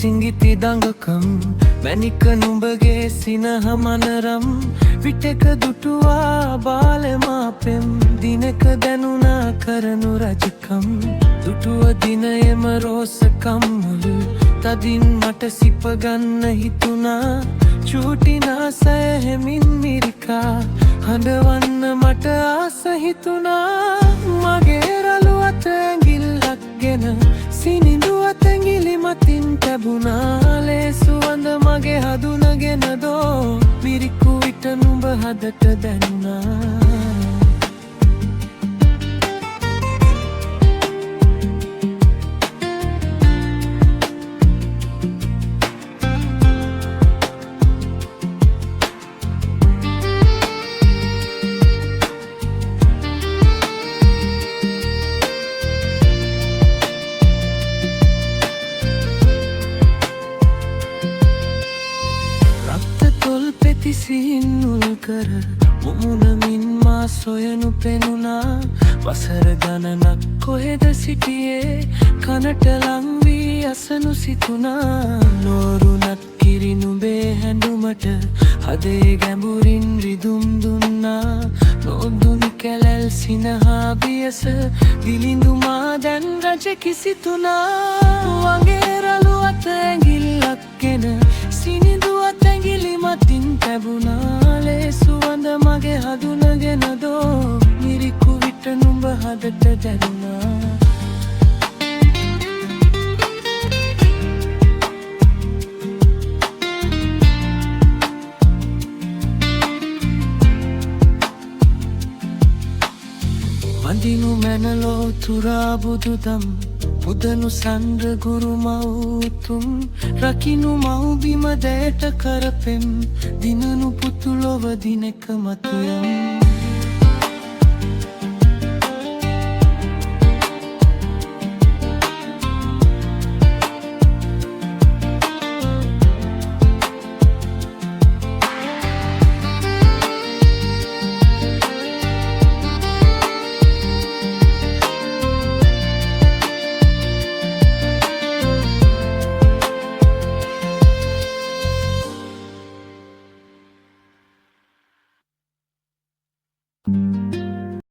සිංගිති දඟකම් මැනික නුඹගේ සිනහ මනරම් විටක දුටුවා බාලමාපෙම් දිනක දැනුනා කරනු රජකම් දුටුව දිනයම රෝසකම් මුල් තදින් මට සිපගන්න හිතුනා චූටිනාසය හෙමින් මිරිකා හඬවන්න මට ආස හිතුනා මගේ රළු අත ඇඟිල්ලක්ගෙන සිනිඳු අත ඇඟිලි මතින් තැබුණා ලේසුවඳ මගේ හඳුනගෙන දෝ මිරිකු විට නුඹ හදට දැනුණා සිහිනුල් කර මුමුණමින් මා සොයනු පෙනුණා වසර ගණනක් කොහෙද සිටියේ කනට ලංවී අසනු සිතුනා නෝරුණත් කිරිනුබේ හැඳුමට හදේ ගැඹුරින් රිදුම් දුන්නා නොදුනි කැලැල් සිනහා බියස දිලිඳුමා දැන් රජෙකි සිතුනා වගේ රළු අත ඇඟිල්ලක්ගෙන සිනිඳු අත ඇඟිලි මතින් තැබුණා ලේසුවඳ මගේ හඳුනගෙන දෝ මිරිකු විට නුඹ හදට දැනුණා වඳිනු මැනලෝ තුරා බුදුදම් පුදනු සන්ද්‍ර ගුරු මව්තුම් රකිනු මව්බිම දැයට කරපෙම් දිනනු පුතුලොව දිනෙක මතුයම්